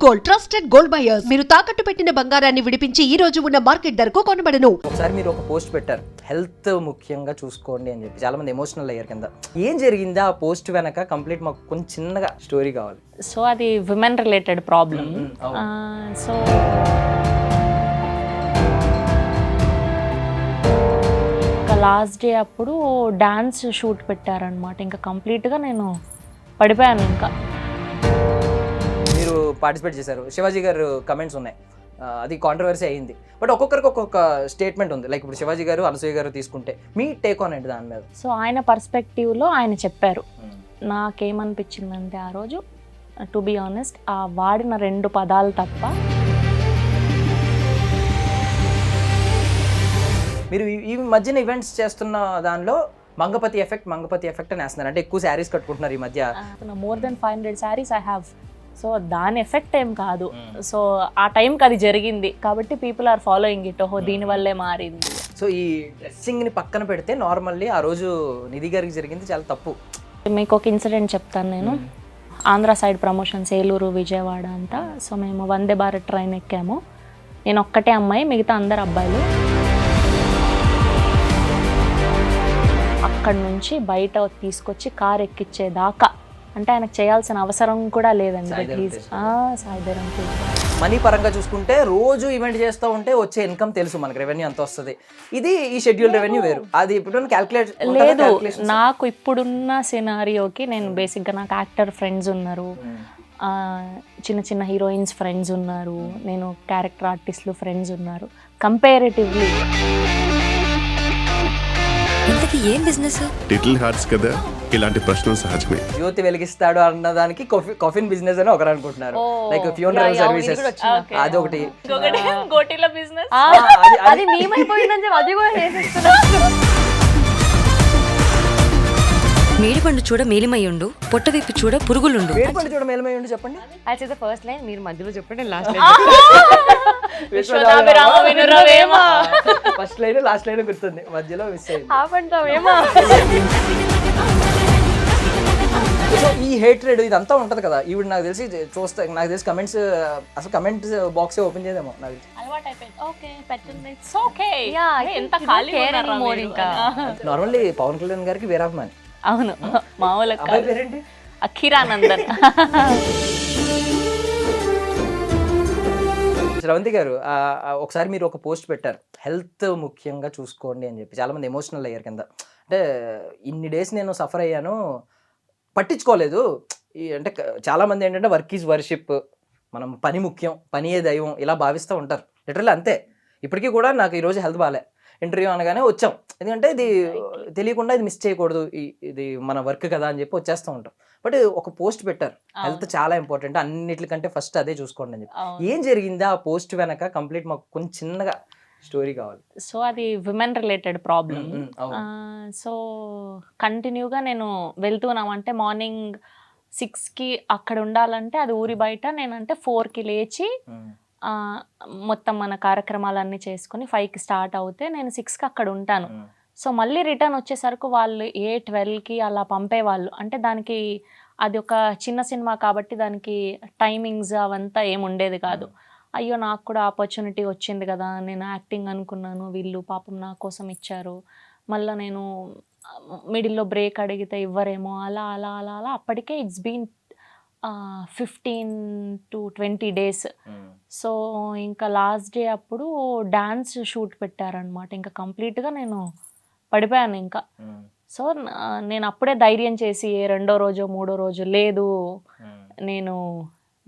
Gold, trusted gold buyers. మీరు తాకట్టు పెట్టిన బంగారాన్ని విడిపించి ఈ రోజు ఉన్న మార్కెట్ ధరకు కొనబడను. ఒకసారి మీరు ఒక పోస్ట్ పెట్టారు, హెల్త్ ముఖ్యంగా చూసుకోండి అని చెప్పి. చాలా మంది ఎమోషనల్ అయ్యారు కింద. ఏం జరిగింది ఆ పోస్ట్ వెనక? కంప్లీట్ మాకు కొంచెం చిన్నగా స్టోరీ కావాలి. సో అది విమెన్ రిలేటెడ్ ప్రాబ్లమ్. సో ఇంకా లాస్ట్ డే అప్పుడు డాన్స్ షూట్ పెట్టారనమాట. ఇంకా కంప్లీట్గా నేను పడిపోయాను. ఇంకా మీరు పార్టిసిపేట్ చేశారు, శివాజీ గారు కమెంట్స్ ఉన్నాయి, అది కాంట్రవర్సీ అయ్యింది. బట్ ఒక్కొక్కరికి ఒక్కొక్క స్టేట్మెంట్ ఉంది. లైక్ ఇప్పుడు శివాజీ గారు, అనసూయ గారు తీసుకుంటే మీ టేక్ ఆన్ ఏంటి దాని మీద? సో ఆయన పర్స్పెక్టివ్లో ఆయన చెప్పారు. నాకేమనిపించిందంటే ఆ రోజు టు బీ ఆనెస్ట్, ఆ వాడిన 2 పదాలు తప్ప మీరు ఈ మధ్యన ఈవెంట్స్ చేస్తున్న దానిలో మంగపతి ఎఫెక్ట్ అని వేస్తున్నారు. అంటే ఎక్కువ శారీస్ కట్టుకుంటున్నారు ఈ మధ్య. More than 500 saris I have. So దాని ఎఫెక్ట్ ఏం కాదు. సో ఆ టైంకి అది జరిగింది కాబట్టి పీపుల్ ఆర్ ఫాలోయింగ్ ఇట్. ఓహో, దీనివల్లే మారింది. సో ఈ డ్రెస్సింగ్ని పక్కన పెడితే నార్మల్లీ ఆ రోజు నిధి గారికి జరిగింది చాలా తప్పు. మీకు ఒక ఇన్సిడెంట్ చెప్తాను నేను. ఆంధ్ర సైడ్ ప్రమోషన్స్, ఏలూరు, విజయవాడ అంతా. సో మేము వందే భారత్ ట్రైన్ ఎక్కాము. నేను ఒక్కటే అమ్మాయి, మిగతా అందరు అబ్బాయిలు. అక్కడి నుంచి బయట తీసుకొచ్చి కార్ ఎక్కిచ్చేదాకా, అంటే ఆయనకు చేయాల్సిన అవసరం కూడా లేదండి. సాయిధరం మనీ పరంగా చూసుకుంటే రోజు ఈవెంట్ చేస్తూ ఉంటే వచ్చే ఇన్కమ్ తెలుసు మనకి, రెవెన్యూ ఎంత వస్తుంది. ఇది ఈ షెడ్యూల్ రెవెన్యూ వేరు. అది ఇప్పుడు క్యాల్కులేట్ లేదు. నాకు ఇప్పుడున్న సినారియోకి నేను బేసిక్గా నాకు యాక్టర్ ఫ్రెండ్స్ ఉన్నారు, చిన్న చిన్న హీరోయిన్స్ ఫ్రెండ్స్ ఉన్నారు, నేను క్యారెక్టర్ ఆర్టిస్టులు ఫ్రెండ్స్ ఉన్నారు. కంపారిటివ్లీ ఇంతకీ ఏం బిజినెస్? లిటిల్ హార్ట్స్ కదా, ఇలాంటి ప్రశ్నలు సహజమే. జ్యోతి వెలిగిస్తాడు అన్నదానికి కాఫిన్ బిజినెస్ అని ఒకరు అనుకుంటున్నారు. లైక్ ఫ్యూనరల్ సర్వీసెస్ అది ఒకటి. గోటిల బిజినెస్ అది మేమైపోయిందని అది కూడా చేసేస్తున్నారు. మేడిపండు చూడ మేలిమయ్యుండు, పొట్ట విప్పి చూడ పురుగులుండు. మేడిపండు చూడ మేలిమయ్యుండు చెప్పండి. అది ద ఫస్ట్ లైన్, మీరు మధ్యలో చెప్పండి, last first line last line గుర్తుంది, మధ్యలో మిస్ అయింది. సో ఈ హేట్రెడ్ ఇదంతా ఉంటది కదా. ఈవిడ నాకు తెలిసి చూస్తే, నాకు తెలిసి కమెంట్స్, అసలు కమెంట్స్ బాక్స్ ఓపెన్ చేయదేమో నాకు తెలిసి. నార్మల్లీ పవన్ కళ్యాణ్ గారికి వీరాభిమాని. అవును, మామూలు పేరేంటి? అఖిరానందన్. శ్రవంతి గారు, ఒకసారి మీరు ఒక పోస్ట్ పెట్టారు, హెల్త్ ముఖ్యంగా చూసుకోండి అని చెప్పి. చాలా మంది ఎమోషనల్ అయ్యారు కింద. అంటే ఇన్ని డేస్ నేను సఫర్ అయ్యాను, పట్టించుకోలేదు. అంటే చాలా మంది ఏంటంటే వర్క్ ఈజ్ వర్షిప్, మనం పని ముఖ్యం, పనియే దైవం, ఇలా భావిస్తూ ఉంటారు. లిటరల్లీ అంతే. ఇప్పటికీ కూడా నాకు ఈరోజు హెల్త్ బాగాలే, ఇంటర్వ్యూ అనగానే వచ్చాం. ఎందుకంటే ఇది తెలియకుండా ఇది మిస్ చేయకూడదు, ఇది మన వర్క్ కదా అని చెప్పి వచ్చేస్తూ ఉంటాం. బట్ ఒక పోస్ట్ పెట్టారు, హెల్త్ చాలా ఇంపార్టెంట్, అన్నిటికంటే ఫస్ట్ అదే చూసుకోండి అని చెప్పి. ఏం జరిగింది ఆ పోస్ట్ వెనక? కంప్లీట్ మాకు కొంచెం చిన్నగా స్టోరీ కావాలి. సో అది విమెన్ రిలేటెడ్ ప్రాబ్లమ్. సో కంటిన్యూగా నేను వెళ్తున్నామంటే మార్నింగ్ 6కి అక్కడ ఉండాలంటే అది ఊరి బయట. నేనంటే 4కి లేచి మొత్తం మన కార్యక్రమాలన్నీ చేసుకుని 5కి స్టార్ట్ అవుతే నేను 6కి అక్కడ ఉంటాను. సో మళ్ళీ రిటర్న్ వచ్చేసరికి వాళ్ళు 8-12కి అలా పంపేవాళ్ళు. అంటే దానికి అది ఒక చిన్న సినిమా కాబట్టి దానికి టైమింగ్స్ అవంతా ఏమి ఉండేది కాదు. అయ్యో, నాకు కూడా ఆపర్చునిటీ వచ్చింది కదా, నేను యాక్టింగ్ అనుకున్నాను, వీళ్ళు పాపం నా కోసం ఇచ్చారు, మళ్ళీ నేను మిడిల్లో బ్రేక్ అడిగితే ఇవ్వరేమో, అలా అలా అలా అలా అప్పటికే it's been 15 to 20 days. So ఇంకా లాస్ట్ డే అప్పుడు డాన్స్ షూట్ పెట్టారనమాట. ఇంకా కంప్లీట్గా నేను పడిపోయాను. ఇంకా సో నేను అప్పుడే ధైర్యం చేసి 2వ రోజు 3వ రోజు లేదు, నేను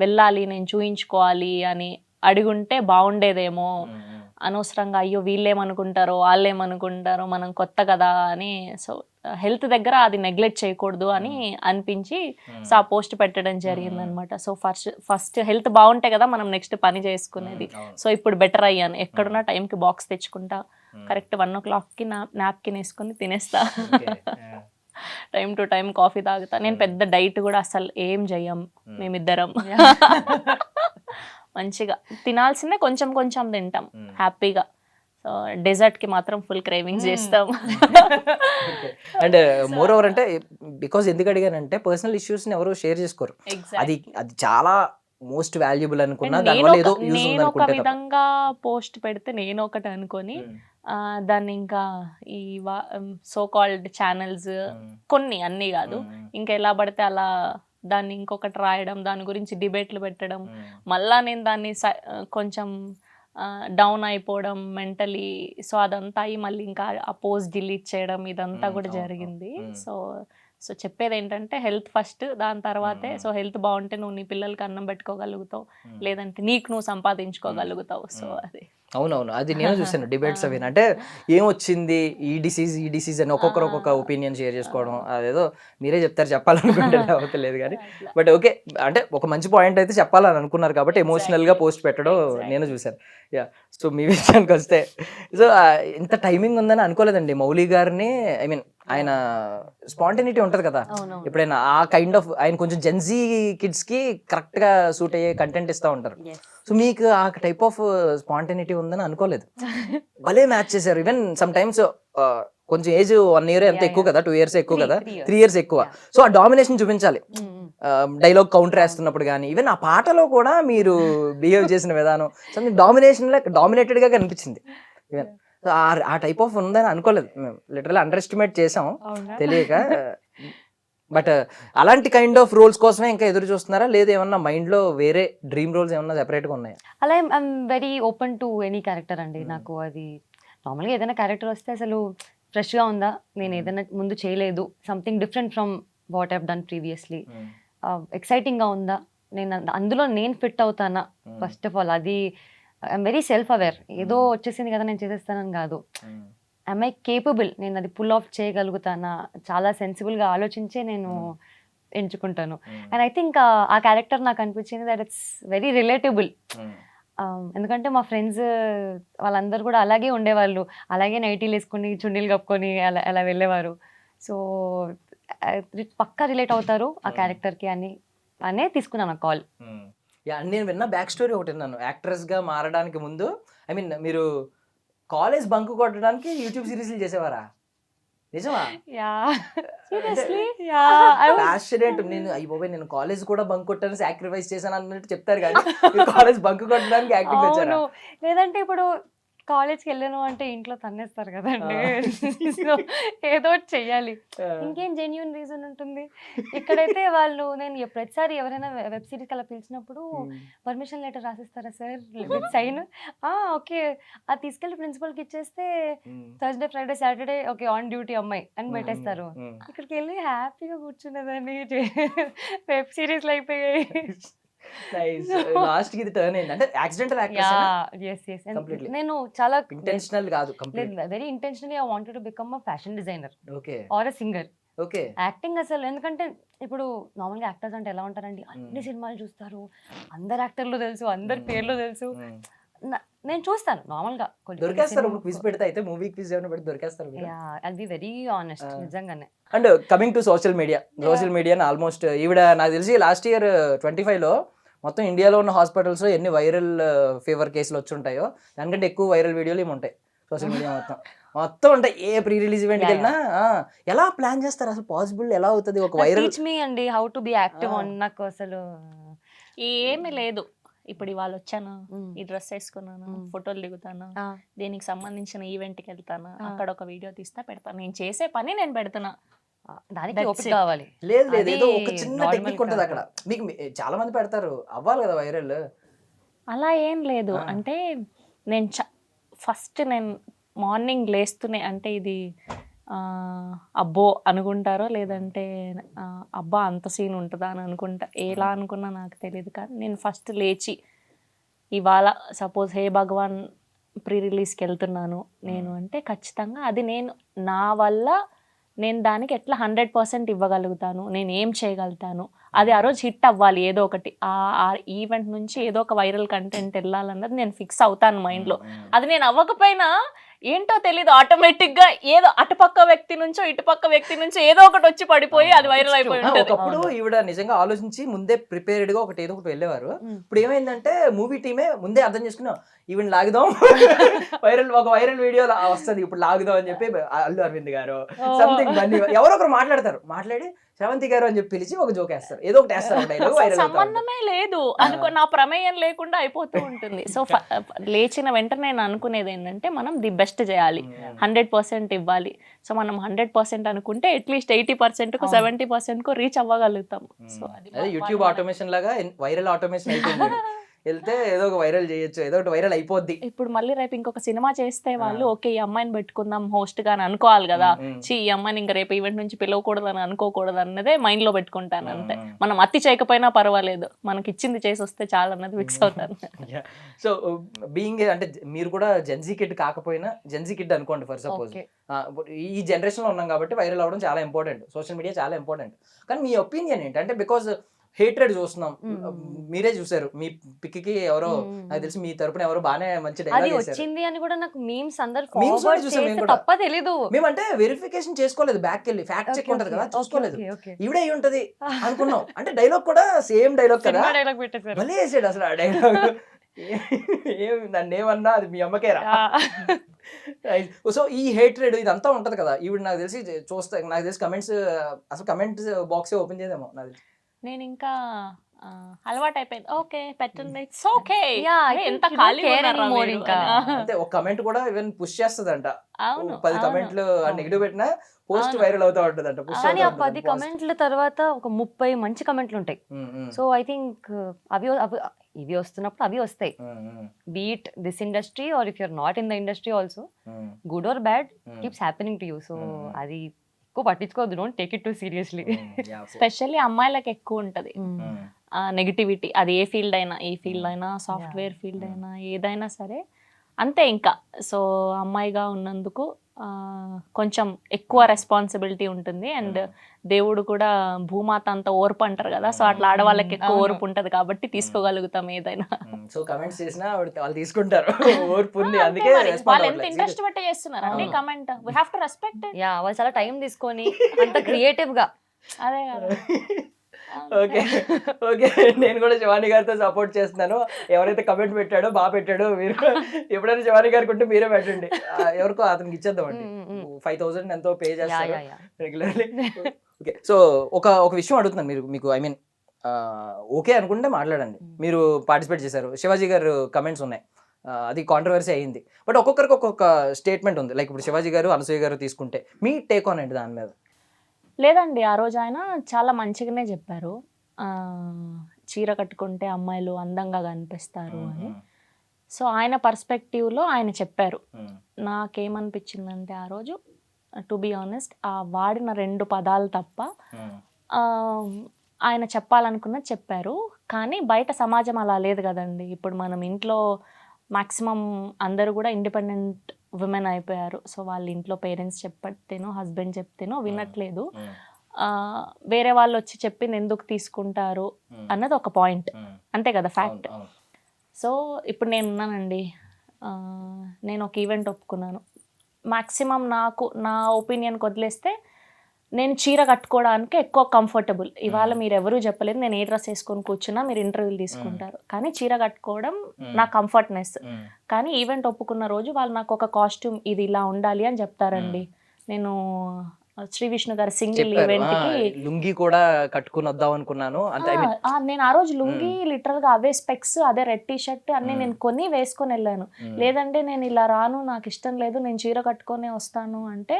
వెళ్ళాలి, నేను చూయించుకోవాలి అని అడుగుంటే బాగుండేదేమో. అనవసరంగా అయ్యో వీళ్ళేమనుకుంటారో వాళ్ళేమనుకుంటారో, మనం కొత్త కదా అని. సో హెల్త్ దగ్గర అది నెగ్లెక్ట్ చేయకూడదు అని అనిపించి సో ఆ పోస్ట్ పెట్టడం జరిగింది అనమాట. సో ఫస్ట్ హెల్త్ బాగుంటే కదా మనం నెక్స్ట్ పని చేసుకునేది. సో ఇప్పుడు బెటర్ అయ్యాను. ఎక్కడున్నా టైంకి బాక్స్ తెచ్చుకుంటా, కరెక్ట్ 1 o'clockకి నాప్కిన్ వేసుకుని తినేస్తా, టైం టు టైం కాఫీ తాగుతా. నేను పెద్ద డైట్ కూడా అసలు ఏం చెయ్యం మేమిద్దరం. మంచిగా తినాల్సిందే కొంచెం కొంచెం తింటాం హ్యాపీగా. సో డెజర్ట్కి మాత్రం ఫుల్ క్రేవింగ్స్ చేస్తాం. అండ్ మోర్ ఓవర్ అంటే బికాజ్ ఎందుకు అడిగానంటే పర్సనల్ ఇష్యూస్ని ఎవరు షేర్ చేసుకోరు. అది చాలా మోస్ట్ వాల్యుబుల్ అనుకున్నా నేను దానివల్ల ఏదో ఒక- యూజ్ నేను ఒక ఉందనుకుంటే తప్ప. విధంగా పోస్ట్ పెడితే నేను ఒకటి అనుకొని దాన్ని ఇంకా ఈ సో కాల్డ్ ఛానల్స్ కొన్ని అన్ని కాదు ఇంకా ఎలా పడితే అలా దాన్ని ఇంకొకటి రాయడం, దాని గురించి డిబేట్లు పెట్టడం, మళ్ళా నేను దాన్ని కొంచెం డౌన్ అయిపోవడం మెంటలీ. సో అదంతా అయ్యి మళ్ళీ ఇంకా ఆ పోస్ట్ డిలీట్ చేయడం ఇదంతా కూడా జరిగింది. సో చెప్పేది ఏంటంటే హెల్త్ ఫస్ట్, దాని తర్వాతే. సో హెల్త్ బాగుంటే నువ్వు నీ పిల్లలకి అన్నం పెట్టుకోగలుగుతావు, లేదంటే నీకు నువ్వు సంపాదించుకోగలుగుతావు. సో అది అవునవును, అది నేను చూసాను డిబేట్స్ అవి. అంటే ఏమొచ్చింది ఈ డిసీజ్ అని ఒక్కొక్కరు ఒక్కొక్క ఒపీనియన్ షేర్ చేసుకోవడం, అదేదో మీరే చెప్తారు చెప్పాలనుకుంటే అవతలేదు కానీ. బట్ ఓకే, అంటే ఒక మంచి పాయింట్ అయితే చెప్పాలని అనుకున్నారు కాబట్టి ఎమోషనల్గా పోస్ట్ పెట్టడం నేను చూశాను. యా, సో మీ విషయానికి వస్తే, సో ఇంత టైమింగ్ ఉందని అనుకోలేదండి మౌలి గారిని. ఐ మీన్ ఆయన స్పాంటనిటీ ఉంటుంది కదా ఎప్పుడైనా, ఆ కైండ్ ఆఫ్ ఆయన కొంచెం జెన్జీ కిడ్స్కి కరెక్ట్గా సూట్ అయ్యే కంటెంట్ ఇస్తూ ఉంటారు. సో మీకు ఆ టైప్ ఆఫ్ స్పాంటనిటీ ఉందని అనుకోలేదు. భలే మ్యాచ్ చేశారు. ఈవెన్ సమ్ టైమ్స్ కొంచెం ఏజ్ 1 year ఎంత ఎక్కువ కదా, 2 years ఎక్కువ కదా, 3 years ఎక్కువ. సో ఆ డామినేషన్ చూపించాలి డైలాగ్ కౌంటర్ వేస్తున్నప్పుడు కానీ. ఈవెన్ ఆ పాటలో కూడా మీరు బిహేవ్ చేసిన విధానం సంథింగ్ డామినేటెడ్ గా కనిపించింది. ఈవెన్ ఆ టైప్ ఆఫ్ ఉందని అనుకోలేదు మేము, లిటరల్లీ అండర్ ఎస్టిమేట్ చేసాం తెలియక. బట్ అలాంటి కైండ్ ఆఫ్ రోల్స్ కోసమే ఇంకా ఎదురు చూస్తున్నారా, లేదా ఏమన్నా మైండ్ లో వేరే డ్రీమ్ రోల్స్ ఏమన్నా సెపరేట్ గా ఉన్నాయా? అలా I'm very open to any character అండి. నాకు అది నార్మల్గా ఏదైనా క్యారెక్టర్ వస్తే అసలు ఫ్రెష్గా ఉందా, నేను ఏదైనా ముందు చేయలేదు, something different from what have done previously, ఎక్సైటింగ్గా ఉందా, నేను అందులో నేను ఫిట్ అవుతానా. ఫస్ట్ ఆఫ్ ఆల్ అది ఐఎమ్ వెరీ సెల్ఫ్ అవేర్. ఏదో వచ్చేసింది కదా నేను చేసేస్తానని కాదు, ఐఎమ్ ఐ కేపబుల్, నేను అది పుల్ ఆఫ్ చేయగలుగుతానా, చాలా సెన్సిబుల్గా ఆలోచించే నేను ఎంచుకుంటాను. అండ్ ఐ థింక్ ఆ క్యారెక్టర్ నాకు అనిపించింది దట్ ఇట్స్ వెరీ రిలేటబుల్. ఎందుకంటే మా ఫ్రెండ్స్ వాళ్ళందరూ కూడా అలాగే ఉండేవాళ్ళు, అలాగే నైటీలు వేసుకొని చున్నీలు కప్పుకొని అలా అలా వెళ్ళేవారు. సో పక్కా రిలేట్ అవుతారు ఆ క్యారెక్టర్కి అనే తీసుకున్నాను ఆ కాల్. నేను విన్న బ్యాక్ స్టోరీ ఒకటి విన్నాను. యాక్ట్రెస్ గా మారడానికి ముందు, ఐ మీన్ మీరు కాలేజ్ బంక్ కొట్టడానికి యూట్యూబ్ సిరీస్లు చేసేవారా? నిజమా? ప్యాషనేట్. నేను అయ్యి నేను కాలేజ్ కూడా బంక్ కొట్టాను, సాక్రిఫైస్ చేశాను అన్నట్టు చెప్తారు కానీ కాలేజ్ బంక్ కొట్టడానికి యాక్టింగ్ వచ్చారా? లేదంటే ఇప్పుడు కాలేజ్కి వెళ్ళాను అంటే ఇంట్లో తన్నేస్తారు కదండి. సో ఏదో ఒకటి చెయ్యాలి, ఇంకేం జెన్యూన్ రీజన్ ఉంటుంది. ఇక్కడైతే వాళ్ళు నేను ప్రతిసారి ఎవరైనా వెబ్ సిరీస్ అలా పిలిచినప్పుడు పర్మిషన్ లెటర్ రాసిస్తారా సార్ విత్ సైన్, ఓకే అది తీసుకెళ్ళి ప్రిన్సిపల్కి ఇచ్చేస్తే Thursday Friday Saturday okay on duty అమ్మాయి అని పెట్టేస్తారు. ఇక్కడికి వెళ్ళి హ్యాపీగా కూర్చున్నదాన్ని, వెబ్ సిరీస్లు అయిపోయాయి. లాస్ట్ కి ఇది టర్న్ అయింది అంటే యాక్సిడెంటల్ యాక్ట్రెస్. నేను చాలా ఇంటెన్షనల్ కాదు, complete very intentionally I wanted to become a fashion designer okay or a singer. Okay, acting అసలు ఎందుకంటే ఇప్పుడు నార్మల్గా యాక్టర్స్ అంటే ఎలా ఉంటారండి, అన్ని సినిమాలు చూస్తారు, అందరు యాక్టర్లు తెలుసు, అందరి పేర్లు తెలుసు. నేను చూస్తాను నార్మల్గా, దొరికేస్తారు. క్విజ్ పెడితే అయితే మూవీ క్విజ్ ఏమైనా పెడితే దొరికేస్తారు. ఐ బి వెరీ ఆనెస్ట్ నిజంగానే. And coming to social media almost ఈవిడ నాకు తెలిసి లాస్ట్ ఇయర్ 25లో మొత్తం ఇండియాలో ఉన్న హాస్పిటల్స్ ఎన్ని వైరల్ ఫీవర్ కేసులు వచ్చి ఉంటాయో దానికంటే ఎక్కువ వైరల్ వీడియోలు ఏమి ఉంటాయి సోషల్ మీడియా మొత్తం ఉంటాయి. ఏ ప్రీ రిలీజ్ ఈవెంట్కి వెళ్ళినా ఎలా ప్లాన్ చేస్తారు అసలు, పాసిబుల్ ఎలా అవుతుంది ఒక వైరల్? టీచ్ మీ అండి how to be active on. నాకు అసలు ఏమీ లేదు. ఇప్పుడు ఇవాళ వచ్చాను, ఈ డ్రెస్ వేసుకున్నాను, ఫోటోలు దిగుతాను, దీనికి సంబంధించిన ఈవెంట్కి వెళ్తాను, అక్కడ ఒక వీడియో తీస్తా పెడతాను. నేను చేసే పని నేను పెడుతున్నా, దానికి ఓపిక కావాలి. లేదు ఏదో ఒక చిన్న టెక్నిక్ ఉంటుంది అక్కడ. మీకు చాలా మంది పెడతారు, అవ్వాలి కదా వైరల్. అలా ఏం లేదు. అంటే నేను ఫస్ట్ నేను మార్నింగ్ లేస్తూనే, అంటే ఇది అబ్బో అనుకుంటారో లేదంటే అబ్బా అంత సీన్ ఉంటుందా అని అనుకుంటా, ఎలా అనుకున్నా నాకు తెలియదు. కానీ నేను ఫస్ట్ లేచి ఇవాళ సపోజ్ హే భగవాన్ ప్రీ రిలీజ్కి వెళ్తున్నాను నేను అంటే ఖచ్చితంగా అది నేను నా వల్ల నేను దానికి ఎట్లా 100% ఇవ్వగలుగుతాను, నేను ఏం చేయగలుగుతాను, అది ఆ రోజు హిట్ అవ్వాలి. ఏదో ఒకటి ఆ ఈవెంట్ నుంచి ఏదో ఒక వైరల్ కంటెంట్ వెళ్ళాలన్నది నేను ఫిక్స్ అవుతాను మైండ్లో. అది నేను అవ్వకపోయినా ఏంటో తెలీదు, ఆటోమేటిక్గా ఏదో అటుపక్క వ్యక్తి నుంచో ఇటుపక్క వ్యక్తి నుంచో ఏదో ఒకటి వచ్చి పడిపోయి అది వైరల్ అయిపోయి ఉంటుంది. ఒకప్పుడు ఈవిడ నిజంగా ఆలోచించి ముందే ప్రిపేర్డ్ గా ఒకటి ఏదో ఒకటి వెళ్ళేవారు. ఇప్పుడు ఏమైందంటే మూవీ టీమే ముందే అర్థం చేసుకున్నాం, ఈవెన్ లాగుదాం ఒక వైరల్ వీడియో వస్తుంది ఇప్పుడు లాగుదాం అని చెప్పి అల్లు అరవింద్ గారు సంథింగ్ ఎవరో ఒకరు మాట్లాడి శ్రవంతి గారు అని చెప్పి పిలిచి ఒక జోక్ వేస్తారు, ఏదో ఒకటి వేస్తారు, డైలాగ్ అసలు వైరల్ సంబంధమే లేదు అనుకో, నా ప్రమేయం లేకుండా అయిపోతూ ఉంటుంది. సో లేచిన వెంటనే నేను అనుకునేది ఏంటంటే మనం ది బెస్ట్ చేయాలి, 100% ఇవ్వాలి. సో మనం 100% అనుకుంటే అట్లీస్ట్ 80%కు 70%కు రీచ్ అవ్వగలుగుతాం. సో అదే యూట్యూబ్ ఆటోమేషన్ లాగా వైరల్ ఆటోమేషన్ అయిపోయింది. వెళ్తే ఏదో ఒక వైరల్ చేయొచ్చు, ఏదో ఒకటి వైరల్ అయిపోద్ది. ఇప్పుడు మళ్ళీ రేపు ఇంకొక సినిమా చేస్తే వాళ్ళు ఓకే ఈ అమ్మాయిని పెట్టుకుందాం హోస్ట్ గా అని అనుకోవాలి కదా. ఈ అమ్మాయిని ఇంకా రేపు ఈవెంట్ నుంచి పిలవకూడదు అని అనుకోకూడదు అన్నదే మైండ్ లో పెట్టుకుంటాను అంతే. మనం అతి చేయకపోయినా పర్వాలేదు, మనకి ఇచ్చింది చేసి వస్తే చాలా అన్నది ఫిక్స్ అవుతాను. సో బీయింగ్ అంటే మీరు కూడా జెన్జీ కిడ్ కాకపోయినా జెన్జీ కిడ్ అనుకోండి ఫర్ సపోజ్, ఈ జనరేషన్ లో ఉన్నాం కాబట్టి వైరల్ అవ్వడం చాలా ఇంపార్టెంట్, సోషల్ మీడియా చాలా ఇంపార్టెంట్. కానీ మీ ఒపీనియన్ ఏంటంటే బికాజ్ హేట్రెడ్ చూస్తున్నాం, మీరే చూసారు మీ పిక్కి ఎవరో నాకు తెలిసి మీ తరపున ఎవరో బాగానే మంచి అది డైలాగ్ వచ్చింది అని కూడా నాకు మీమ్స్ అందరు Memes కూడా చూసాం మేము కూడా. తప్ప తెలీదు. మేమంటే వెరిఫికేషన్ చేసుకోలేదు, బ్యాక్ వెళ్ళి ఫ్యాక్ట్ చెక్ ఉంటది కదా, చూసుకోలేదు. ఈవిడే అయి ఉంటది అనుకున్నాం, అంటే డైలాగ్ కూడా సేమ్ డైలాగ్ కదా, డైలాగ్ పెట్టేశారు. భలే వేసాడు అసలు ఆ డైలాగ్. ఏం నన్ను ఏమన్నా అది మీ అమ్మకేరా. సో ఈ హేట్రెడ్ ఇదంతా ఉంటది కదా, ఈవిడ నాకు తెలిసి చూస్తే నాకు తెలిసి కమెంట్స్ అసలు కమెంట్ బాక్స్ ఓపెన్ చేయదేమో నాకు తెలిసి. నేను ఇంకా అలవాటు అయిపోయింది, ఓకే పెట్టండి it's okay. Yeah, I think ఎంత you don't ఖాళీ care ఉన్నారా anymore మీరు? ఇంకా. అంటే ఒక కమెంట్ కూడా ఈవెన్ పుష్ చేస్తదంట, అవును 10 అవును. కమెంట్లు నెగిటివ్ పెట్టినా పోస్ట్ వైరల్ అవుతా ఉంటదంట, పుష్ కానీ ఆ 10 కమెంట్ల తర్వాత ఒక 30 మంచి కమెంట్లు ఉంటాయి. సో ఐ థింక్ ఇవి వస్తున్నప్పుడు అవి వస్తాయి. Be it this industry or if you're not in the industry also, good or bad keeps happening to you. So అది ఎక్కువ పట్టించుకోవద్దు, don't take it too seriously. Specially అమ్మాయిలకు ఎక్కువ ఉంటది నెగిటివిటీ. అది ఏ ఫీల్డ్ అయినా, ఏ ఫీల్డ్ అయినా, సాఫ్ట్వేర్ ఫీల్డ్ అయినా, ఏదైనా సరే అంతే ఇంకా. సో అమ్మాయిగా ఉన్నందుకు కొంచెం ఎక్కువ రెస్పాన్సిబిలిటీ ఉంటుంది. అండ్ దేవుడు కూడా భూమాత అంత ఓర్పు అంటారు కదా, సో అట్లా ఆడవాళ్ళకి ఎక్కువ ఓర్పు ఉంటది కాబట్టి తీసుకోగలుగుతాం ఏదైనా. సో కమెంట్స్ చేసినా వాళ్ళు తీసుకుంటారు, ఓర్పు ఉంది, అందుకే వాళ్ళు ఎంత ఇంట్రెస్ట్ పెట్టి చేస్తున్నారు అండి comment, we have to respect it. Yeah, వాళ్ళు చాలా టైం తీసుకొని అంత క్రియేటివ్ గా. అదే కదా. ఓకే ఓకే, నేను కూడా శివాని గారితో సపోర్ట్ చేస్తున్నాను. ఎవరైతే కమెంట్ పెట్టాడో బాగా పెట్టాడో, మీరు ఎప్పుడైనా శివాని గారికి ఉంటే మీరే పెట్టండి, ఎవరికో అతనికి ఇచ్చేద్దామండి. 5,000 ఎంతో పే చేస్తారు రెగ్యులర్లీ. ఓకే, సో ఒక విషయం అడుగుతున్నాను, మీకు ఐ మీన్ ఓకే అనుకుంటే మాట్లాడండి. మీరు పార్టిసిపేట్ చేశారు, శివాజీ గారు కమెంట్స్ ఉన్నాయి, అది కాంట్రవర్సీ అయ్యింది. బట్ ఒక్కొక్కరికి ఒక్కొక్క స్టేట్మెంట్ ఉంది. లైక్ ఇప్పుడు శివాజీ గారు అనసూయ గారు తీసుకుంటే మీ టేక్ ఆన్ ఏంటి దాని మీద? లేదండి, ఆ రోజు ఆయన చాలా మంచిగానే చెప్పారు, చీర కట్టుకుంటే అమ్మాయిలు అందంగా కనిపిస్తారు అని. సో ఆయన పర్స్పెక్టివ్లో ఆయన చెప్పారు. నాకేమనిపించిందంటే ఆ రోజు టు బీ ఆనెస్ట్, ఆ వాడిన 2 పదాలు తప్ప ఆయన చెప్పాలనుకున్నది చెప్పారు. కానీ బయట సమాజం అలా లేదు కదండి. ఇప్పుడు మనం ఇంట్లో మ్యాక్సిమం అందరూ కూడా ఇండిపెండెంట్ విమెన్ అయిపోయారు. సో వాళ్ళ ఇంట్లో పేరెంట్స్ చెప్పతేనో హస్బెండ్ చెప్తేనో వినట్లేదు, వేరే వాళ్ళు వచ్చి చెప్పింది ఎందుకు తీసుకుంటారు అన్నది ఒక పాయింట్, అంతే కదా ఫ్యాక్ట్. సో ఇప్పుడు నేను ఉన్నానండి, నేను ఒక ఈవెంట్ ఒప్పుకున్నాను. మ్యాక్సిమం నా ఒపీనియన్కి వదిలేస్తే నేను చీర కట్టుకోవడానికి ఎక్కువ కంఫర్టబుల్. ఇవాళ మీరు ఎవరూ చెప్పలేదు నేను ఏ డ్రెస్ వేసుకొని కూర్చున్నా మీరు ఇంటర్వ్యూలు తీసుకుంటారు, కానీ చీర కట్టుకోవడం నా కంఫర్ట్నెస్. కానీ ఈవెంట్ ఒప్పుకున్న రోజు వాళ్ళు నాకు ఒక కాస్ట్యూమ్ ఇది ఇలా ఉండాలి అని చెప్తారండి. నేను శ్రీ విష్ణు గారి సింగిల్ ఈవెంట్ కి లుంగి కూడా కట్టుకుని వద్దాం అనుకున్నాను. నేను ఆ రోజు లుంగి లిటరల్ గా అవే స్పెక్స్ అదే రెడ్ టీ షర్ట్ అన్ని నేను కొని వేసుకొని వెళ్ళాను. లేదంటే నేను ఇలా రాను, నాకు ఇష్టం లేదు, నేను చీర కట్టుకొని వస్తాను అంటే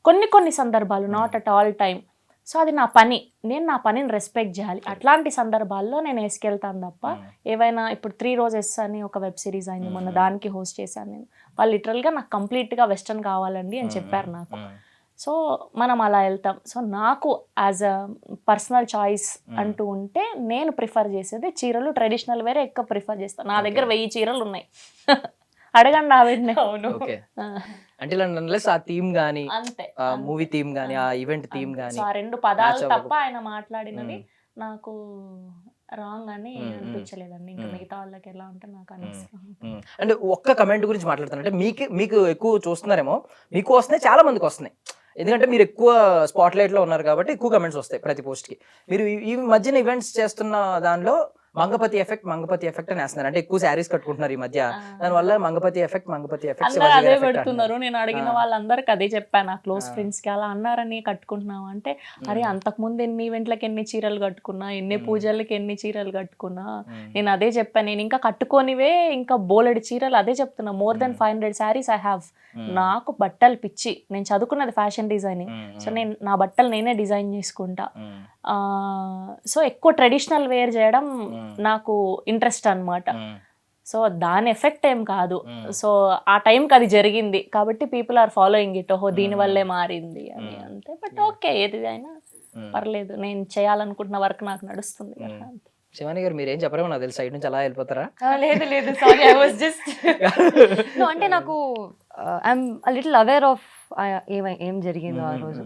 కొన్ని సందర్భాలు, not at all time. So అది నా పని, నేను నా పనిని రెస్పెక్ట్ చేయాలి. అట్లాంటి సందర్భాల్లో నేను వేసుకెళ్తాను తప్ప ఏవైనా ఇప్పుడు 3 Roses అని ఒక వెబ్ సిరీస్ అయింది మొన్న, దానికి హోస్ట్ చేశాను నేను. వాళ్ళు లిటరల్గా నాకు కంప్లీట్గా వెస్టర్న్ కావాలండి అని చెప్పారు నాకు. సో మనం అలా వెళ్తాం. సో నాకు యాజ్ అ పర్సనల్ చాయిస్ అంటూ ఉంటే నేను ప్రిఫర్ చేసేది చీరలు, ట్రెడిషనల్ వేరే ఎక్కువ ప్రిఫర్ చేస్తాను. నా దగ్గర 1000 చీరలు ఉన్నాయి, అడగండి ఆవిడనే. అవును, అంటే ఆ థీమ్ గానీ, అంతే, మూవీ థీమ్ గానీ, ఆ ఈవెంట్ థీమ్ గానీ, ఆ 2 పదాలు తప్ప ఆయన మాట్లాడినది నాకు రాంగ్ అని అనిపించలేదండి. ఇంకా మిగతా వాళ్ళకి ఎలా ఉంటే నాకు అనిపిస్తుంది. అంటే ఒక్క కమెంట్ గురించి మాట్లాడుతాను, అంటే మీకు ఎక్కువ చూస్తున్నారేమో, మీకు వస్తున్నాయి, చాలా మందికి వస్తున్నాయి. ఎందుకంటే మీరు ఎక్కువ స్పాట్ లైట్ లో ఉన్నారు కాబట్టి ఎక్కువ కమెంట్స్ వస్తాయి ప్రతి పోస్ట్ కి. మీరు ఈ మధ్యన ఈవెంట్స్ చేస్తున్న దానిలో మంగపతి ఎఫెక్ట్ అని వేస్తున్నారు, అంటే ఎక్కువ శారీస్ కట్టుకుంటున్నారు ఈ మధ్య, దానివల్ల మంగపతి ఎఫెక్ట్ అందరూ అదే పెడుతున్నారు. నేను అడిగిన వాళ్ళందరికి అదే చెప్పాను, నా క్లోజ్ ఫ్రెండ్స్ కి అలా అన్నారని కట్టుకుంటున్నావు అంటే, అరే అంతకుముందు ఎన్ని ఈవెంట్లకి ఎన్ని చీరలు కట్టుకున్నా, ఎన్ని పూజలకి ఎన్ని చీరలు కట్టుకున్నా, నేను అదే చెప్పాను. నేను ఇంకా కట్టుకోనివే ఇంకా బోలెడు చీరలు, అదే చెప్తున్నా, more than 500 saris I have. నాకు బట్టలు పిచ్చి, నేను చదువుకున్నది ఫ్యాషన్ డిజైనింగ్, సో నేను నా బట్టలు నేనే డిజైన్ చేసుకుంటా. సో ఎక్కువ ట్రెడిషనల్ వేర్ చేయడం నాకు ఇంట్రెస్ట్ అన్నమాట. సో దాని ఎఫెక్ట్ ఏం కాదు. సో ఆ టైంకి అది జరిగింది కాబట్టి పీపుల్ ఆర్ ఫాలోయింగ్ ఇట్, ఓహో దీని వల్లే మారింది అని, అంతే. బట్ ఓకే, ఏది అయినా పర్లేదు, నేను చేయాలనుకుంటున్న వర్క్ నాకు నడుస్తుంది కదా. శివాని గారు మీరేం చెప్పరేమో నాకు తెలుసు, సైడ్ నుంచి అలా వెళ్ళిపోతారా? లేదు సారీ, ఐ వాస్ జస్ట్ అంటే నాకు ఐఎమ్ లిటిల్ అవేర్ ఆఫ్ ఏం జరిగిందో ఆ రోజు.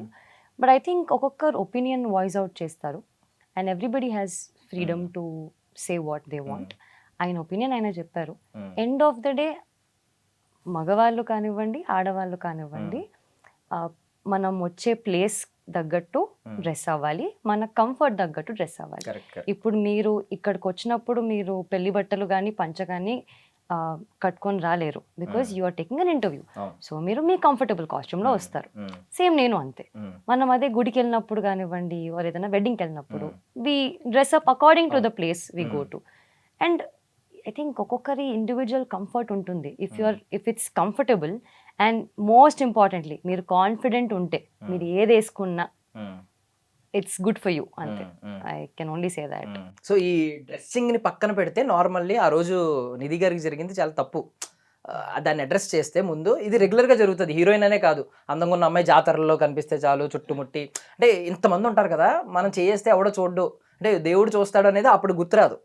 బట్ ఐ థింక్ ఒక్కొక్కరు ఒపీనియన్ వాయిస్ అవుట్ చేస్తారు, and everybody has freedom to say what they want. ఆయన ఒపీనియన్ ఆయన చెప్పారు. ఎండ్ ఆఫ్ ద డే మగవాళ్ళు కానివ్వండి, ఆడవాళ్ళు కానివ్వండి, మనం వచ్చే ప్లేస్ తగ్గట్టు డ్రెస్ అవ్వాలి, మన కంఫర్ట్ తగ్గట్టు డ్రెస్ అవ్వాలి. ఇప్పుడు మీరు ఇక్కడికి వచ్చినప్పుడు మీరు పెళ్లి బట్టలు కానీ పంచ కానీ కట్టుకొని రాలేరు, because you are taking an interview. So మీరు మీ కంఫర్టబుల్ కాస్ట్యూమ్లో వస్తారు. సేమ్ నేను అంతే. మనం అదే గుడికి వెళ్ళినప్పుడు కానివ్వండి, ఆర్ ఏదైనా వెడ్డింగ్కి వెళ్ళినప్పుడు we dress up according to the place we go to. And I think ఒక్కొక్కరి ఇండివిజువల్ కంఫర్ట్ ఉంటుంది. If it's comfortable and most importantly మీరు కాన్ఫిడెంట్ ఉంటే మీరు ఏది వేసుకున్నా ఇట్స్ గుడ్ ఫర్ యూ, అంతే. I can only say that. So ఈ dressing ని పక్కన పెడితే నార్మల్లీ ఆ రోజు నిధి గారికి జరిగింది చాలా తప్పు. దాన్ని అడ్రస్ చేస్తే ముందు ఇది రెగ్యులర్ గా జరుగుతుంది. హీరోయిన్ అనే కాదు, అందంగా ఉన్న అమ్మాయి జాతరలో కనిపిస్తే చాలు చుట్టుముట్టి, అంటే ఇంతమంది ఉంటారు కదా, మనం చేస్తే ఎవడో చూడ్డు, అంటే దేవుడు చూస్తాడు అనేది అప్పుడు గుర్తురాదు.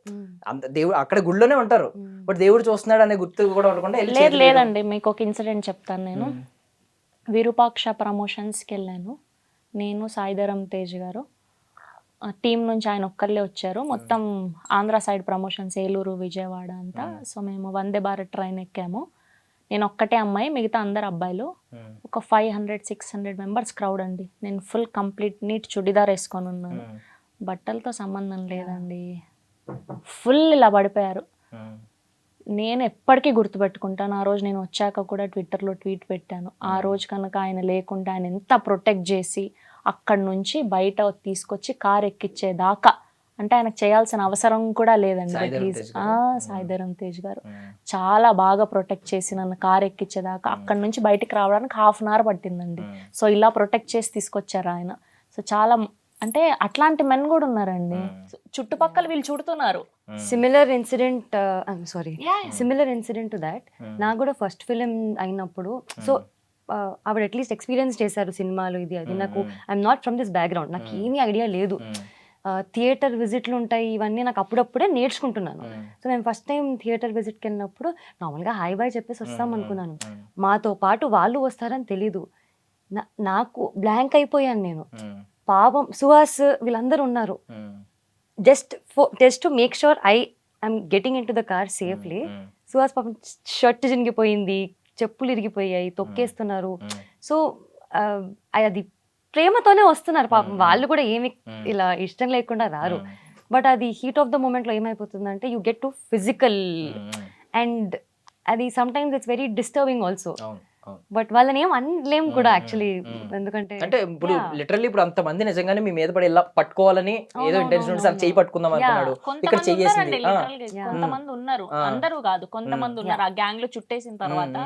అంత దేవుడు అక్కడ గుళ్ళోనే ఉంటారు, బట్ దేవుడు చూస్తున్నాడు అనే గుర్తు కూడా ఉండకుండా లేదండి. మీకు ఒక ఇన్సిడెంట్ చెప్తాను. నేను విరూపాక్ష ప్రమోషన్స్కి వెళ్ళాను, నేను సాయిధరం తేజ్ గారు, టీం నుంచి ఆయన ఒక్కళ్ళే వచ్చారు. మొత్తం ఆంధ్ర సైడ్ ప్రమోషన్స్, ఏలూరు విజయవాడ అంతా. సో మేము వందే భారత్ ట్రైన్ ఎక్కాము. నేను ఒక్కటే అమ్మాయి, మిగతా అందరు అబ్బాయిలు. ఒక 500-600 మెంబర్స్ క్రౌడ్ అండి. నేను ఫుల్ కంప్లీట్ నీట్ చుడిదార్ వేసుకొని ఉన్నాను, బట్టలతో సంబంధం లేదండి. ఫుల్ ఇలా పడిపోయారు. నేను ఎప్పటికీ గుర్తుపెట్టుకుంటాను. ఆ రోజు నేను వచ్చాక కూడా ట్విట్టర్లో ట్వీట్ పెట్టాను, ఆ రోజు కనుక ఆయన లేకుంటే ఆయన ఎంత ప్రొటెక్ట్ చేసి అక్కడి నుంచి బయట తీసుకొచ్చి కార్ ఎక్కిచ్చేదాకా, అంటే ఆయనకు చేయాల్సిన అవసరం కూడా లేదండి. సాయిధరం తేజ్ గారు చాలా బాగా ప్రొటెక్ట్ చేసి నన్ను కార్ ఎక్కిచ్చేదాకా, అక్కడి నుంచి బయటికి రావడానికి 1/2 అవర్ పట్టిందండి. సో ఇలా ప్రొటెక్ట్ చేసి తీసుకొచ్చారు ఆయన. సో చాలా, అంటే అట్లాంటి మెన్ కూడా ఉన్నారండి చుట్టుపక్కల, వీళ్ళు చుడుతున్నారు. సిమిలర్ ఇన్సిడెంట్ టు దాట్ నాకు కూడా ఫస్ట్ ఫిలిం అయినప్పుడు. సో ఆవిడ అట్లీస్ట్ ఎక్స్పీరియన్స్ చేశారు సినిమాలు, ఇది అది. నాకు I'm not from this background, నాకు ఏమీ ఐడియా లేదు. థియేటర్ విజిట్లు ఉంటాయి, ఇవన్నీ నాకు అప్పుడప్పుడే నేర్చుకుంటున్నాను. సో మేము ఫస్ట్ టైం థియేటర్ విజిట్కి వెళ్ళినప్పుడు నార్మల్గా హాయ్ బాయ్ చెప్పేసి వస్తాం అనుకున్నాను. మాతో పాటు వాళ్ళు వస్తారని తెలీదు. నాకు బ్లాంక్ అయిపోయాను నేను. పాపం సుహాస్ వీళ్ళందరూ ఉన్నారు. Just to make sure I'm getting in to the car safely. Suhas పాపం షర్ట్ చినిగిపోయింది, చెప్పులు ఇరిగిపోయాయి, తొక్కేస్తున్నారు. సో అది ప్రేమతోనే వస్తున్నారు పాపం, వాళ్ళు కూడా ఏమి ఇలా ఇష్టం లేకుండా రారు. బట్ అది హీట్ ఆఫ్ ద మూమెంట్ లో ఏమైపోతుందంటే you get to physical, and అది sometimes it's very disturbing also. But వాళ్ళని ఏం అనలేం కూడా యాక్చువల్లీ, ఎందుకంటే అంటే ఇప్పుడు లిటరల్లీ ఇప్పుడు అంత మంది నిజంగానే మీ మీద పడి ఇలా పట్టుకోవాలని ఏదో ఇంటెన్షన్ ఉంటే చేయి పట్టుకుందాం అనుకున్నాడు, ఇక్కడ చెయ్యేసింది. కొంతమంది ఉన్నారు, అందరూ కాదు, కొంతమంది ఉన్నారు ఆ గ్యాంగ్ లో చుట్టేసిన తర్వాత.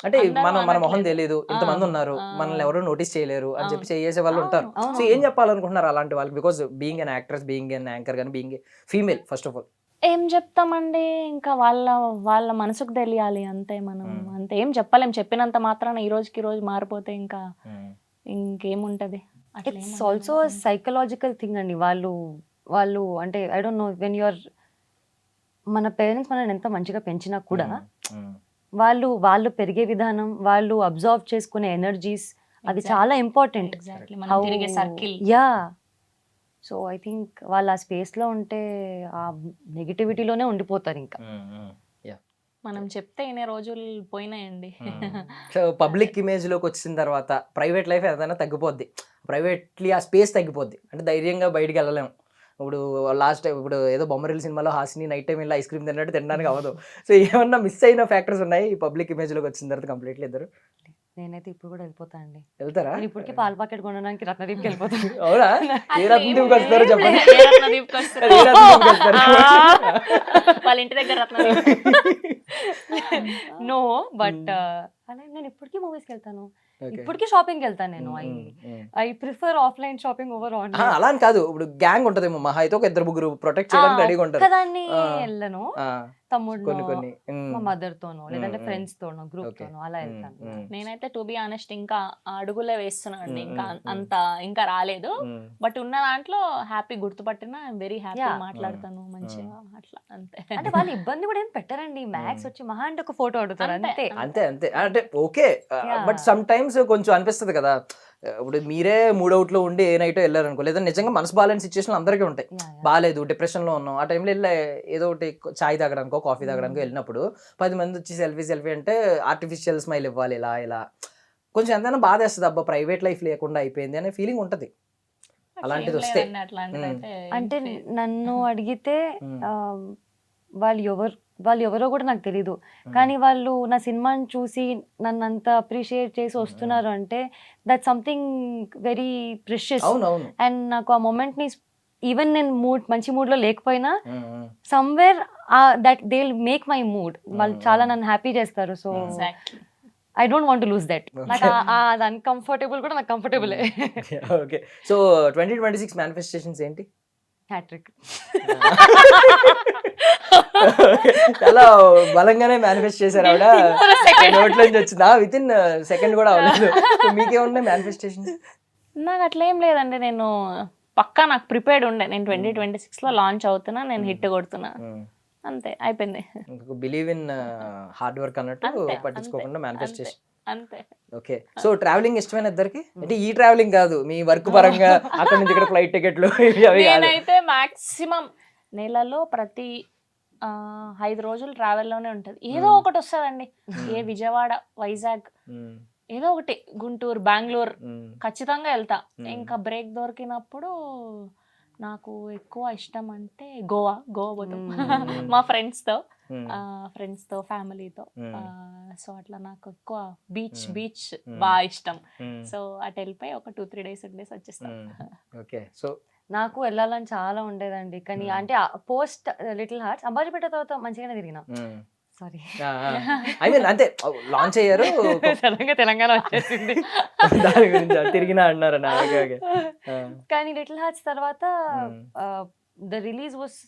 అంటే మన మొహం తెలియదు, ఇంతమంది ఉన్నారు, మనల్ని ఎవరు నోటీస్ చేయలేరు అని చెప్పి చేసే వాళ్ళు ఉంటారు. సో ఏం చెప్పాలనుకుంటున్నారు అలాంటి వాళ్ళకి? Because being an actress, being an anchor కానీ, being female, first of all ఏం చెప్తామండి, ఇంకా వాళ్ళ మనసుకు తెలియాలి అంతే. మనం అంతే ఏం చెప్పలేం. చెప్పినంత మాత్రాన ఈ రోజుకి రోజు మారిపోతే ఇంకా ఇంకేముంటది. ఇట్స్ ఆల్సో సైకలాజికల్ థింగ్ అండి. వాళ్ళు అంటే I don't know, when you are, మన పేరెంట్స్ మనల్ని ఎంత మంచిగా పెంచినా కూడా వాళ్ళు పెరిగే విధానం, వాళ్ళు అబ్జర్వ్ చేసుకునే ఎనర్జీస్, అది చాలా important. Yeah, so I think వాళ్ళు ఆ స్పేస్లో ఉంటే ఆ నెగిటివిటీలోనే ఉండిపోతారు. ఇంకా మనం చెప్తే ఇన్ని రోజులు పోయినాయండి. సో పబ్లిక్ ఇమేజ్ లోకి వచ్చిన తర్వాత ప్రైవేట్ లైఫ్ ఏదైనా తగ్గిపోద్ది, ప్రైవేట్లీ ఆ స్పేస్ తగ్గిపోద్ది, అంటే ధైర్యంగా బయటికి వెళ్ళలేము. ఇప్పుడు లాస్ట్ టైం ఇప్పుడు ఏదో బొమ్మరిల్ సినిమాలో హాసిని నైట్ టైం వెళ్ళి ఐస్ క్రీమ్ తిన్నట్టు తినడానికి అవ్వదు. సో ఏమన్నా మిస్ అయిన ఫ్యాక్టర్స్ ఉన్నాయి ఈ పబ్లిక్ ఇమేజ్లోకి వచ్చిన తర్వాత కంప్లీట్లీ ఇద్దరు? నేనైతే ఇప్పుడు కూడా వెళ్ళిపోతా అండి. వెళ్తారా? నేను ఇప్పటికీ పాల ప్యాకెట్ కొనడానికి రత్నదీప్కి వెళ్ళిపోతాను. అవునా? ఏ రత్నదీప్కి వస్తారు చెప్పండి. ఏ రత్నదీప్కి వస్తారు? ఏ రత్నదీప్కి వస్తారు? వాళ్ళ ఇంటి దగ్గర రత్నదీప్. నో బట్ అలా నేను ఇప్పటికీ మూవీస్కి వెళ్తాను, Okay. ఇప్పటికీ షాపింగ్కి వెళ్తాను నేను. Mm. I prefer offline shopping over ఆ, ఆన్లైన్. అలా అని కాదు, ఇప్పుడు గ్యాంగ్ ఉంటదేమో మహా అయితే ఒక ఇద్దరు ముగ్గురు ప్రొటెక్ట్ చేయడానికి రెడీగా ఉంటారు. ఒక్కదాన్ని ఆ. వెళ్ళను, ఆ, తమ్ముడు కొన్ని మా మదర్ తోనో లేదంటే Mm, ఫ్రెండ్స్ తోనో గ్రూప్ Okay. తోనో అలా వెళ్తాను. నేనైతే టు బి ఆనెస్ట్ ఇంకా అడుగులే వేస్తున్నాను, ఇంకా Mm, mm, అంత ఇంకా రాలేదు. బట్ ఉన్న దాంట్లో హ్యాపీ గుర్తుపట్టిన వెరీ హ్యాపీ, Yeah. మాట్లాడతాను మంచిగా అట్లా అంతే. అంటే వాళ్ళు ఇబ్బంది కూడా ఏం పెట్టారండి. మ్యాక్స్ వచ్చి మహా అంటే ఒక ఫోటో అడుగుతారు అంతే. అంతే. అంతే అంతే అంటే okay. Yeah. But some times కొంచెం అనిపిస్తుంది కదా, ఇప్పుడు మీరే మూడౌట్ లో ఉండి ఏ నైటో వెళ్ళారు అనుకో, లేదా నిజంగా మనసు బాగాలేని సిచ్యువేషన్ అందరికీ ఉంటాయి. Yeah, yeah. బాగాలేదు, డిప్రెషన్ లో ఉన్నాం, ఆ టైంలో వెళ్ళి ఏదో ఒకటి చాయ్ తాగడానికో కాఫీ తాగడానికో వెళ్ళినప్పుడు 10 మంది వచ్చి సెల్ఫీ అంటే ఆర్టిఫిషియల్ స్మైల్ ఇవ్వాలి, ఇలా కొంచెం ఎంతైనా బాధ వేస్తుంది. అబ్బా ప్రైవేట్ లైఫ్ లేకుండా అయిపోయింది అనే ఫీలింగ్ ఉంటది. అలాంటిది ఏం వస్తే లేదండి, అట్లాంటిదైతే అంటే నన్ను అడిగితే Mm. ఆ, వాళ్ళు ఎవరో కూడా నాకు తెలీదు, కానీ వాళ్ళు నా సినిమాని చూసి నన్ను అంత అప్రిషియేట్ చేసి వస్తున్నారు అంటే దట్ సంథింగ్ వెరీ ప్రెషియస్. అవునవును. అండ్ నాకు ఆ moment ని ఈవెన్ నేను మంచి మూడ్ లో లేకపోయినా somewhere that they will make my mood. వాళ్ళు చాలా నన్ను హ్యాపీ చేస్తారు. So Exactly. I don't want to lose that. నాకు అది అన్కంఫర్టబుల్ కూడా నాకు కంఫర్టబుల్. ఓకే. సో 2026 మేనిఫెస్టేషన్స్ ఏంటి? హ్యాట్రిక్. చాలా బలంగానే మేనిఫెస్ట్ చేశారు ఆవిడ, నోట్లో నుంచి వచ్చిందా విత్ ఇన్ సెకండ్ కూడా అవ్వలేదు. మీకేమున్నాయి మేనిఫెస్టేషన్స్? నాకు అట్లా ఏం లేదండి, నేను పక్కా నాకు ప్రిపేర్డ్ ఉండే, నేను 2026 లో లాంచ్ అవుతున్నా, నేను హిట్ కొడుతున్నా, అంతే అయిపోయింది. బిలీవ్ ఇన్ హార్డ్ వర్క్ అన్నట్టు అంతే, పట్టించుకోకుండా అంతే, మేనిఫెస్టేషన్. అంతే. ఓకే. సో ట్రావెలింగ్ ఇష్టమైన ఇద్దరికి? అంటే ఈ ట్రావెలింగ్ కాదు, మీ వర్క్ పరంగా అక్కడ నుంచి ఇక్కడ ఫ్లైట్ టికెట్లు ఇవి అవి కాదు. నేనైతే మాక్సిమం నెలలో ప్రతి 5 రోజులు ట్రావెల్లోనే ఉంటది, ఏదో ఒకటి వస్తుందండి. ఏ విజయవాడ, వైజాగ్, మ్మ్. ఏదో ఒకటి, గుంటూరు, బెంగళూరు మ్మ్. ఖచ్చితంగా వెళ్తా. ఇంకా బ్రేక్ దొరికినప్పుడు నాకు ఎక్కువ ఇష్టం అంటే గోవా పోతాం మా ఫ్రెండ్స్తో, ఫ్యామిలీతో. సో అట్లా నాకు ఎక్కువ బీచ్ బాగా ఇష్టం. సో అటు వెళ్ళిపోయి ఒక 2-3 days ఉండేసి వచ్చేస్తాం. ఓకే. సో నాకు వెళ్ళాలని చాలా ఉండేదండి, కానీ అంటే పోస్ట్ లిటిల్ హార్ట్స్ అంబాజీపేట తర్వాత మంచిగానే తిరిగినా. సారీ, ఐ మీన్ అంతే లాంచ్ అయ్యారు సడన్గా తెలంగాణ వచ్చేసింది. దాని గురించి తిరిగినా అన్నారు. కానీ లిటిల్ హార్ట్స్ తర్వాత the release was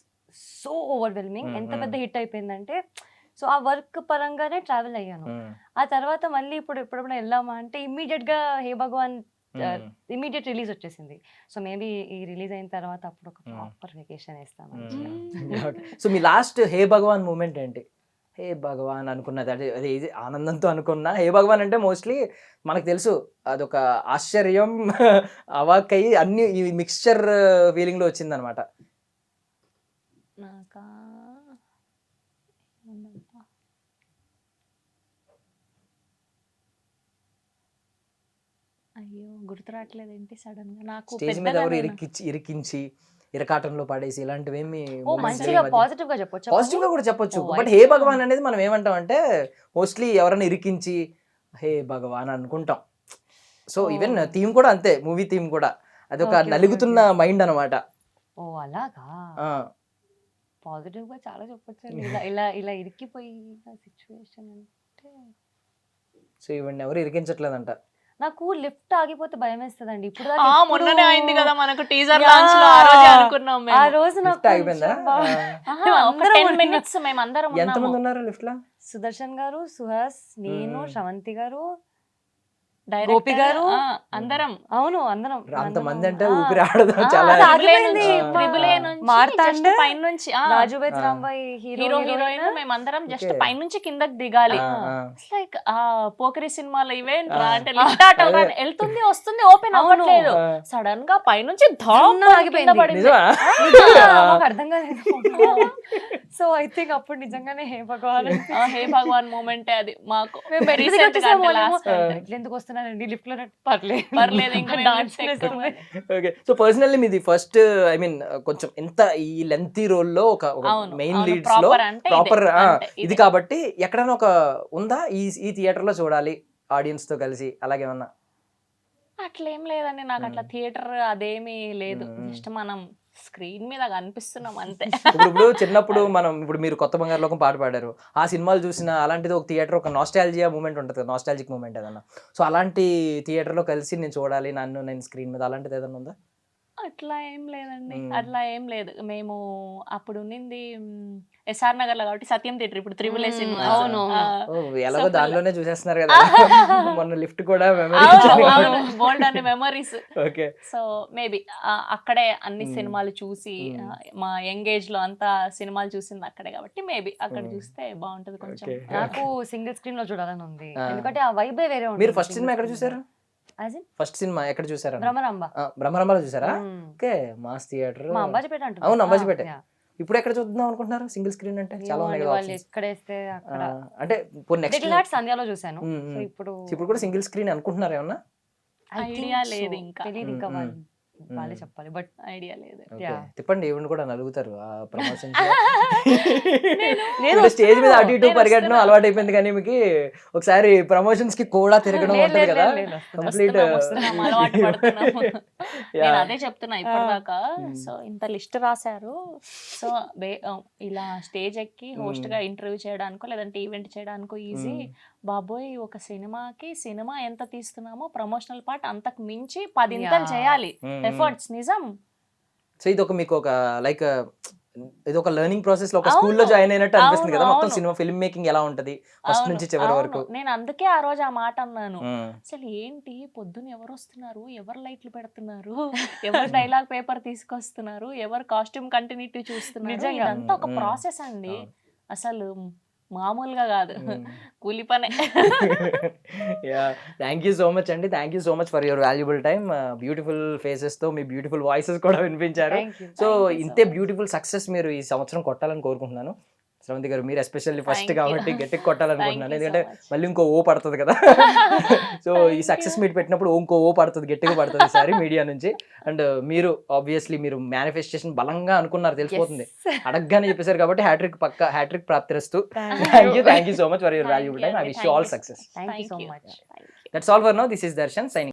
so overwhelming. ఎంత పెద్ద హిట్ అయిపోయిందంటే, సో ఆ వర్క్ పరంగానే ట్రావెల్ అయ్యాను. ఆ తర్వాత మళ్ళీ ఎప్పుడెప్పుడు వెళ్ళామా అంటే ఇమ్మీడియట్ గా హే భగవాన్ ఇమ్మీడియట్ రిలీజ్ వచ్చేసింది. సో మేబీ ఈ రిలీజ్ అయిన తర్వాత అప్పుడు ఒక ప్రాపర్ వెకేషన్ వేస్తాను. సో మీ లాస్ట్ హే భగవాన్ మూమెంట్ ఏంటి? హే భగవాన్ అనుకున్నది అంటే అది ఇది ఆనందంతో అనుకున్నా. హే భగవాన్ అంటే మోస్ట్లీ మనకు తెలుసు అదొక ఆశ్చర్యం, అవాక్కయ్యి అన్ని ఈ మిక్స్చర్ ఫీలింగ్ లో వచ్చింది అనమాట. నాకా అయ్యో గుర్తు రావట్లేదు ఏంటి సడన్ గా. నాకు స్టేజ్ మీద ఎవరు ఇరికించి ఇరకాటంలో పడేసి ఇలాంటివేమి ఓ మంచిగా పాజిటివ్ గా చెప్పొచ్చు, పాజిటివ్ గా కూడా చెప్పొచ్చు. బట్ హే భగవాన్ అనేది మనం ఏమంటాం అంటే మోస్ట్లీ ఎవరైనా ఇరికించి హే భగవాన్ అనుకుంటాం. సో ఈవెన్ థీమ్ కూడా అంతే, మూవీ థీమ్ కూడా అదొక నలుగుతున్న మైండ్ అనమాట. ఓ అలాగా పాజిటివ్ గా చాలా చెప్పొచ్చు. ఇలా ఇరికిపోయి సిచ్యువేషన్ అంటే సో ఇవన్నీ ఎవరు ఇరికించట్లేదంట. నాకు లిఫ్ట్ ఆగిపోతే భయం వేస్తుందండి. ఇప్పుడు మొన్ననే అయింది కదా మనకు టీజర్ లాంచ్ లో, ఆ రోజే అనుకున్నాం ఆ రోజు నాకు ఆగిపోయిందా? 10 minutes మేము అందరం ఎంతమంది ఉన్నారు లిఫ్ట్ లో? సుదర్శన్ గారు, సుహాస్, నేను, శ్రవంతి గారు, గోపి గారు, అందరం. అవును అందరం. అంతమంది అంటే ఊపిరి ఆడదు చాలా. రాజు బెత్ రాంబాయ్ హీరో హీరోయిన్ మేమందరం జస్ట్ పైనుంచి కిందకి దిగాలి. లైక్ పోకరి సినిమాలో ఈవెంట్ అంటే లిఫ్ట్ ఆట వెళ్తుంది వస్తుంది ఓపెన్ అవ్వట్లేదు, సడన్ గా పైనుంచి ఆగిపోయింది. అర్థం కాలేదు. సో ఐ థింక్ అప్పుడు నిజంగానే హే భగవాన్ మూమెంట్ అది మాకు. ఎందుకు వస్తున్నానండి లిఫ్ట్ లో పర్లేదు పర్లేదు, ఇంకా మేము Dance lift ఎక్కుతాం. చేస్తాం. ఓకే. సో పర్సనల్లీ మీది ఫస్ట్ ఐ మీన్ కొంచెం ఎంత ఈ లెంతీ రోల్లో ఒక అవును, మెయిన్ అవును, లీడ్స్ లో proper అంటే ఇదే, ప్రాపర్ అంటే ఇది ఇదే. కాబట్టి ఎక్కడైనా ఒక ఉందా ఈ థియేటర్ లో చూడాలి ఆడియన్స్ తో కలిసి అలాగేమన్నా? అట్లా ఏం లేదండి, నాకు అట్లా మ్మ్. థియేటర్ అదేమీ లేదు. మ్మ్. జస్ట్ మనం స్క్రీన్ మీద కనిపిస్తున్నాం అంతే. ఇప్పుడు చిన్నప్పుడు మనం ఇప్పుడు మీరు కొత్త బంగారు లోకం పాట పాడారు, ఆ సినిమాలు చూసిన అలాంటిది ఒక థియేటర్ ఒక నాస్టాలజియా మూమెంట్ ఉంటుంది కదా, నాస్టాలజిక్ మూమెంట్ ఏదన్నా, సో అలాంటి థియేటర్ లో కలిసి నేను చూడాలి నేను స్క్రీన్ మీద అలాంటిది ఏదన్నా ఉందా? అట్లా ఏం లేదండి, మ్మ్. అట్లా ఏం లేదు. మేము అప్పుడు ఉన్నింది ఎస్ఆర్ నగర్ లో కాబట్టి సత్యం థియేటర్, ఇప్పుడు త్రిబుల్ ఏ మ్మ్. సినిమా. అవును, ఓ, ఎలాగో full- దానిలోనే చూసేస్తున్నారు కదా. మొన్న లిఫ్ట్ కూడా మెమరీ. బోల్డ్ అనే మెమరీస్. ఓకే. సో మేబీ అక్కడే అన్ని మ్మ్. సినిమాలు చూసి మ్మ్. మా యంగేజ్ లో అంతా సినిమాలు చూసింది అక్కడే కాబట్టి మేబీ అక్కడ మ్మ్. చూస్తే బాగుంటది కొంచెం. ఓకే. నాకు సింగిల్ స్క్రీన్ లో చూడాలని ఉంది, ఆ. ఎందుకంటే ఆ వైబే వేరే ఉంటుంది. మీరు ఫస్ట్ సినిమా ఎక్కడ చూసారు? As in ఫస్ట్ సినిమా ఎక్కడ చూసారు? భ్రమరాంబ. బ్రహ్మరంభలో చూసారా? మ్మ్. Okay, mass theatre. మా అంబాజీపేట అంటుంది. అవును, అంబాజీపేట. Yeah. ఇప్పుడు ఎక్కడ చూద్దాం అనుకుంటున్నారు సింగిల్ స్క్రీన్ అంటే? చాలా ఏమో ఉన్నాయి అండి, కదా వాళ్ళు options. ఎక్కడేస్తే అక్కడ. అంటే ఇప్పుడు నెక్స్ట్ లిటిల్ హార్ట్ సంధ్యాలో చూసాను. మ్మ్, సో మ్మ్. ఇప్పుడు ఇప్పుడు కూడా సింగిల్ స్క్రీన్ అనుకుంటున్నారు ఏమన్నా? I think Idea so. లేదు ఇంకా. తెలీదు ఇంకా, మ్మ్, వాళ్ళే చెప్పాలి. బట్ ఐడియా లేదు. ఓకే. Yeah. తిప్పండి, ఈవెన్ కూడా నలుగుతారు ఆ ప్రమోషన్స్. నేను స్టేజ్ మీద అటు ఇటు నేను పరిగెట్టడం వస్తున్నా. అలవాటు అయిపోయింది, కానీ మీకు ఒకసారి ప్రమోషన్స్ కి కూడా తిరగడం లేదు, ఉంటుంది లేదు, కదా, లేదు, లేదు. కంప్లీట్. వస్తున్నాం, అలవాటు పడుతున్నాము. నేను అదే చెప్తున్నా ఇప్పటిదాకా. మ్మ్. సో ఇంత లిస్ట్ రాశారు, సో ఇలా స్టేజ్ ఎక్కి హోస్ట్ గా ఇంటర్వ్యూ చేయడానికో లేదంటే ఈవెంట్ చేయడానికో ఈజీ. బాబోయ్, ఒక సినిమా ఎంత తీస్తున్నామో ప్రమోషనల్ పార్ట్ అంతకు మించి 10 ఇంతలు Yeah. చేయాలి మ్మ్. ఎఫర్ట్స్, నిజం. సో ఇది ఒక మీకు ఒక లైక్ ఇది ఒక లెర్నింగ్ ప్రాసెస్ లో ఒక అవును, స్కూల్లో జాయిన్ అయినట్టు అనిపిస్తుంది కదా, అవును, మొత్తం అవును. సినిమా ఫిల్మ్ మేకింగ్ ఎలా ఉంటది ఫస్ట్ అవును, నుంచి చివరి అవును. వరకు. నేను అందుకే ఆ రోజు ఆ మాట అన్నాను. మ్మ్. అసలు ఏంటి పొద్దున ఎవరు వస్తున్నారు, ఎవరు లైట్లు పెడుతున్నారు, ఎవరు డైలాగ్ పేపర్ తీసుకొస్తున్నారు, ఎవరు కాస్ట్యూమ్ కంటిన్యూటీ చూస్తున్నారు, నిజంగా. ఇదంతా ఒక మ్మ్. ప్రాసెస్ అండి. అవును. అసలు మామూలుగా కాదు, మ్మ్. కూలి పనే. థ్యాంక్ యూ సో మచ్ అండి, thank you so much for your valuable time. Beautiful faces తో మీ బ్యూటిఫుల్ వాయిసెస్ కూడా వినిపించారు. Thank you. So Thank you so ఇంతే much. బ్యూటిఫుల్ సక్సెస్ మీరు ఈ సంవత్సరం కొట్టాలని కోరుకుంటున్నాను. శ్రవంతి గారు, మీరు ఎస్పెషల్లీ ఫస్ట్ Thank you. కాబట్టి గట్టిగా కొట్టాలనుకుంటున్నాను, Thank you so ఎందుకంటే much. మళ్ళీ ఇంకో ఓ పడుతుంది కదా. సో ఈ Thank సక్సెస్ you. మీట్ పెట్టినప్పుడు ఇంకో ఓ పడుతుంది, గట్టిగా పడుతుంది ఈసారి మీడియా నుంచి. అండ్ మీరు ఆబ్వియస్లీ మీరు మేనిఫెస్టేషన్ బలంగా అనుకున్నారు, తెలిసిపోతుంది, అడగగానే చెప్పేశారు కాబట్టి హ్యాట్రిక్ ప్రాప్తిరస్తు. Thank you so much for your valuable time. I wish you all success. Thank you Thank so you. Much. Thank you. That's all for now. This is Darshan signing.